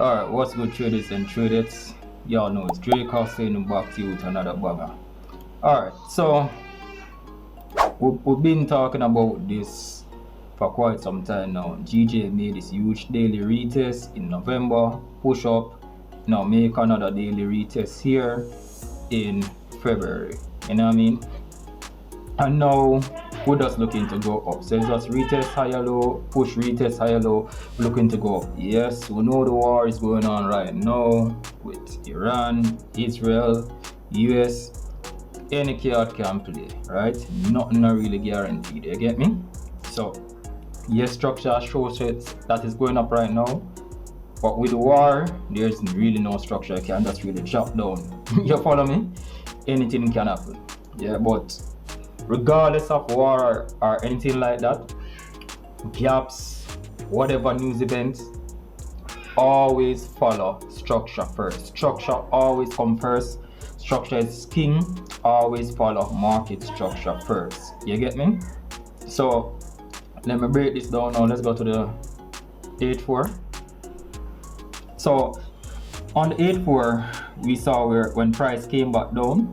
Alright, what's good, traders and traders? Y'all know it's Drake saying back to you with another banger. Alright, so we've been talking about this for quite some time now. GJ made this huge daily retest in November, push up, now make another daily retest here in February. You know what I mean? And now we're just looking to go up. So it's just retest higher low, push retest higher low, looking to go up. Yes, we know the war is going on right now with Iran, Israel, US. Any card can play, right? Nothing are really guaranteed. You get me? So yes, structure shows it that is going up right now. But with the war, there's really no structure. You can just really drop down. You follow me? Anything can happen. Yeah, but regardless of war or anything like that, gaps, whatever news events, always follow structure first. Structure always come first. Structure is king. Always follow market structure first. You get me? So let me break this down now. Let's go to the 8-4. So on the 8-4, we saw when price came back down,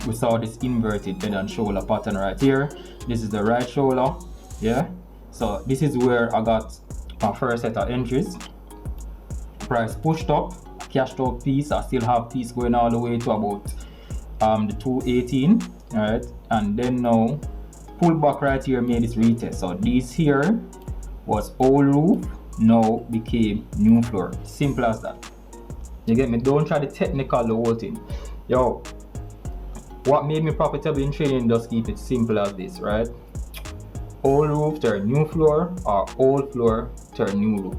we saw this inverted head and shoulder pattern right here. This is the right shoulder, yeah. So this is where I got my first set of entries. Price pushed up, cashed out piece. I still have piece going all the way to about the 218, all right. And then now pull back right here, made this retest. So this here was old roof, now became new floor. Simple as that. You get me? Don't try to technical the whole thing. Yo, what made me profitable in trading, just keep it simple as this, right? Old roof turn new floor, or old floor turn new roof.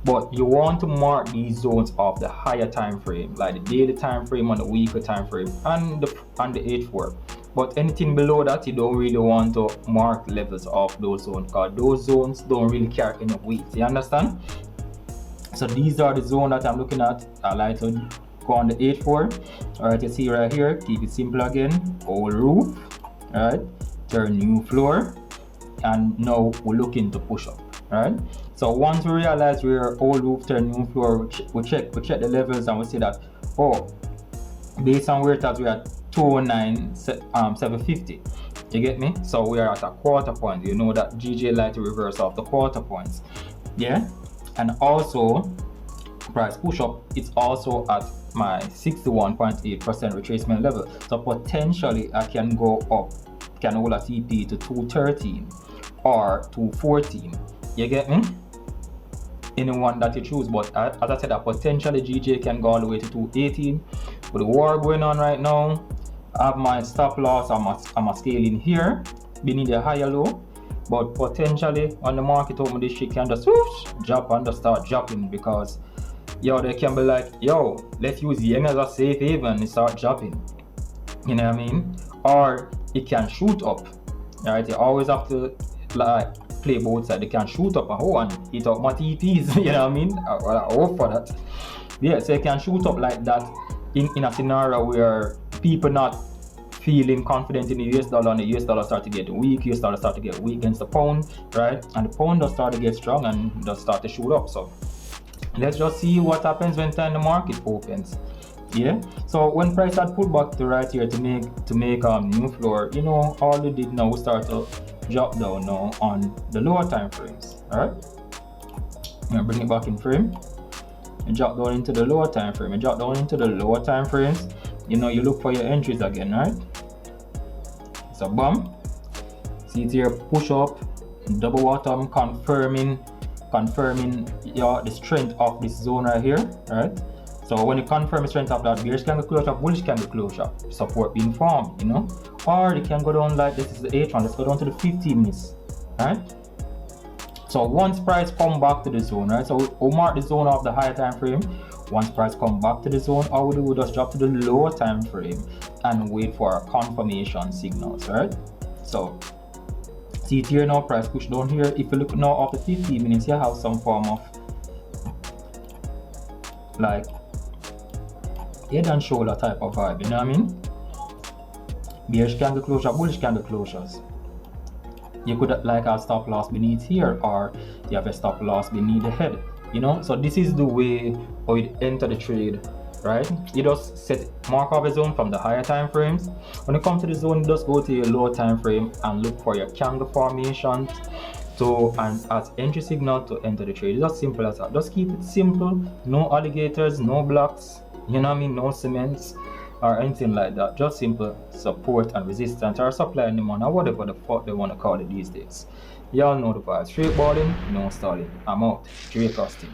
But you want to mark these zones of the higher time frame, like the daily time frame and the weekly time frame, and the 8-4. But anything below that, you don't really want to mark levels of those zones, because those zones don't really carry enough weight. You understand? So these are the zones that I'm looking at. I like to go on the 8-4. All right, you see right here, keep it simple again. Old roof, all right, turn new floor, and now we're looking to push up. All right. So once we realize we're old roof turn new floor, we check the levels and we see that, oh, based on where it is, we're at 209,750. You get me? So we are at a quarter point. You know that GJ like to reverse off the quarter points. Yeah. And also price push up, it's also at my 61.8% retracement level. So potentially I can go up, can hold a TP to 213 or 214. You get me? Anyone that you choose, but as I said, that potentially GJ can go all the way to 218. With the war going on right now, I have my stop loss, I'm a scaling here beneath the higher low, but potentially on the market open, this shit can just whoosh, drop and just start dropping, because yo, they can be like, yo, let's use yen as a safe haven and start dropping. You know what I mean? Or it can shoot up. Alright, you always have to like play both sides. They can shoot up and hit up my TPs. You know what I mean? I hope for that. Yeah, so it can shoot up like that in a scenario where people not feeling confident in the US dollar, and the US dollar start to get weak, US dollar start to get weak against the pound, right? And the pound does start to get strong and does start to shoot up. So let's just see what happens when time the market opens. Yeah. So when price had pulled back to right here to make new floor, you know, all they did now, we start to drop down now on the lower time frames. All right. I'm gonna bring it back in frame and drop down into the lower time frame. And drop down into the lower time frames. You know, you look for your entries again, right? So bam. See it here, push up, double bottom, confirming the strength of this zone right here, right? So when you confirm the strength of that, bearish candle closure, bullish candle closure, support being formed, you know, or it can go down like this is the 8-1. Let's go down to the 15 minutes, right? So once price come back to the zone, right? So we'll mark the zone of the higher time frame. Once price come back to the zone, all we do, we'll just drop to the lower time frame and wait for our confirmation signals, right? So see it here now, price push down here. If you look now after 15 minutes, you have some form of like head and shoulder type of vibe, you know what I mean? Bearish candle closure, bullish candle closures. You could like a stop loss beneath here, or you have a stop loss beneath the head. You know, so this is the way how you enter the trade, right? You just set mark off a zone from the higher time frames. When you come to the zone, you just go to your lower time frame and look for your candle formations to and as entry signal to enter the trade. It's as simple as that. Just keep it simple. No alligators, no blocks, you know what I mean, no cements or anything like that. Just simple support and resistance or supply and demand or whatever the fuck they want to call it these days. Y'all know the part. Straight balling, no stalling. I'm out. Straight costing.